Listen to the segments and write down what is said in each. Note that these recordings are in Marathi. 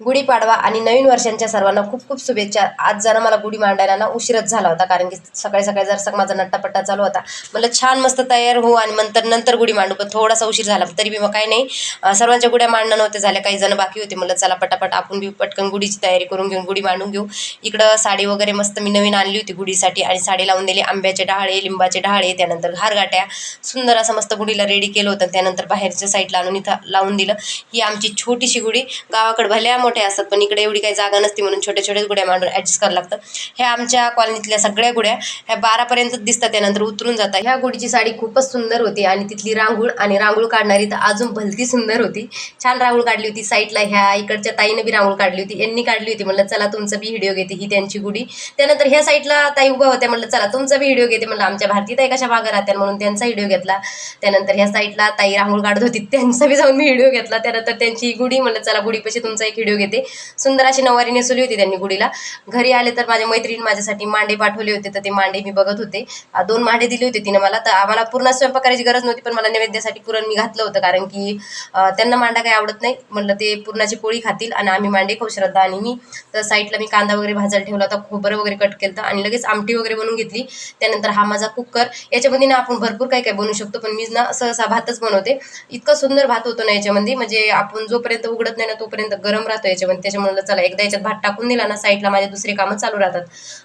गुढीपाडवा आणि नवीन वर्षांच्या सर्वांना खूप खूप शुभेच्छा. आज जरा मला गुढी मांडायला ना उशीरच झाला होता, कारण की सकाळी सकाळी जरासा माझा नट्टापट्टा चालू होता. मला छान मस्त तयार होऊ आणि नंतर गुढी मांडू, पण थोडासा उशीर झाला तरी बी मग काही नाही. सर्वांच्या गुढ्या मांडणं नव्हते झाल्या, काही जण बाकी होते. म्हणलं चला पटापट आपण बी पटकन गुढीची तयारी करून घेऊन गुढी मांडून घेऊ. इकडं साडी वगैरे मस्त मी नवीन आणली होती गुढीसाठी आणि साडी लावून दिली. आंब्याचे डहाळे, लिंबाचे डहाळे, त्यानंतर घारगाट्या, सुंदर असं मस्त गुढीला रेडी केलं होतं. त्यानंतर बाहेरच्या साईडला आणून इथं लावून दिलं. ही आमची छोटीशी गुढी. गावाकडे भल्या मोठ्या असतात, पण इकडे एवढी काही जागा नसते म्हणून छोट्या छोट्याच गुड्या मांडून ॲडजस्ट करावं लागतं. ह्या आमच्या कॉलनीतल्या सगळ्या गुड्या ह्या 12पर्यंत दिसतात, त्यानंतर उतरून जातात. ह्या गुढीची साडी खूपच सुंदर होती आणि तिथली रांगोळ काढणारी तर अजून भलती सुंदर होती. छान रांगोळ काढली होती. साईडला ह्या इकडच्या ताईने बी रांगोळ काढली होती, यांनी काढली होती. म्हणलं चला तुमचं बी व्हिडिओ घेते. ही त्यांची गुढी. त्यानंतर ह्या साईडला ताई उभा होत्या, म्हणलं चला तुमचा बी व्हिडिओ घेते. म्हणलं आमच्या भारतीय ताई कशा मागं राहत्या म्हणून त्यांचा व्हिडिओ घेतला. त्यानंतर ह्या साईडला ताई रांगोळ काढत होती, त्यांचा बी जाऊन मी व्हिडिओ घेतला. त्यानंतर त्यांची गुढी, म्हणलं चला गुढीपाशी तुमचा एक व्हिडिओ घेते. सुंदर अशी नवारी नेसवली होती त्यांनी गुढीला. घरी आले तर माझ्या मैत्रिणी माझ्यासाठी मांडे पाठवले होते, तर ते मांडे मी बघत होते. 2 मांडे दिले होते तिने मला. तर आम्हाला पूर्ण स्वयंपाक करायची गरज नव्हती, पण मला नैवेद्यासाठी पुरण मी घातलं होतं, कारण की त्यांना मांडा काही आवडत नाही. म्हणलं ते पुरणाची पोळी खातील आणि आम्ही मांडे खाऊ, श्रद्धा आणि मी. तर साईडला मी कांदा वगैरे भाजायला ठेवला होता, खोबरं वगैरे कट केलं आणि लगेच आमटी वगैरे बनवून घेतली. त्यानंतर हा माझा कुकर. याच्यामध्ये ना आपण भरपूर काही काही बनवू शकतो, पण मी ना सहसा भातच बनवते. इतका सुंदर भात होतो ना याच्यामध्ये, म्हणजे आपण जोपर्यंत उघडत नाही ना तोपर्यंत गरम राहतो याच्यामध्ये. त्याच्यामुळे चला एकदा याच्यात भात टाकून दिला ना, साईडला माझे दुसरे कामं चालू राहतात.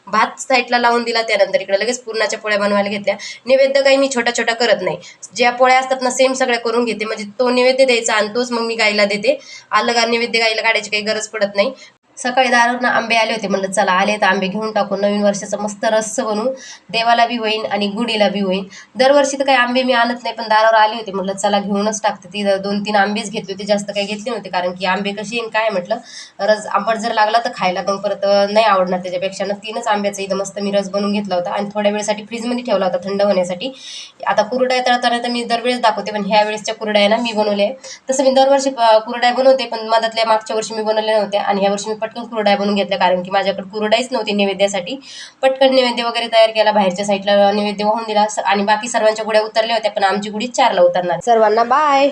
भात साईडला लावून दिला. त्यानंतर इकडे लगेच पुरणाच्या पोळ्या बनवायला घेतल्या. नैवेद्य काही मी छोट्या छोट्या करत नाही, ज्या पोळ्या असतात ना सेम सगळ्या करून घेते, म्हणजे तो नैवेद्य द्यायचा आणि तोच मग मी गाईला देते. अलग नैवेद्य गाईला काढायची काही गरज पडत नाही. सकाळी दारावरून आंबे आले होते, म्हणलं चला आले तर आंबे घेऊन टाकू, नवीन वर्षाचा मस्त रस्स बनवू, देवाला बी होईन आणि गुढीला बी होईन. दरवर्षी तर काही आंबे मी आणत नाही, पण दारावर आले होते म्हणलं चला घेऊनच टाकते. ती 2-3 आंबेच घेतले होते, जास्त काही घेतले नव्हते, कारण की आंबे कशी येईन काय म्हटलं, रस आंबट जर लागला तर खायला पण परत नाही आवडणार. त्याच्यापेक्षा ना 3च आंब्याचा इथं मस्त मी रस बनवून घेतला होता आणि थोड्या वेळेसाठी फ्रीजमध्ये ठेवला होता थंड होण्यासाठी. आता कुरड्या तळताना तर मी दरवेळेस दाखवते, पण ह्या वेळेसच्या कुरड्या ना मी बनवल्या आहे. तसं मी दरवर्षी कुरड्या बनवते, पण मधातल्या मागच्या वर्षी मी बनवल्या नव्हत्या आणि ह्या वर्षी मी पटकन कुरड्या बनवून घेतल्या, कारण की माझ्याकडे कुरडाईच नव्हती नैवेद्यासाठी. पटकन नैवेद्य वगैरे तयार केला, बाहेरच्या साईडला नैवेद्य वाहून दिला आणि बाकी सर्वांच्या गुड्या उतरल्या होत्या, पण आमची गुढी 4ला उतरणार. सर्वांना बाय.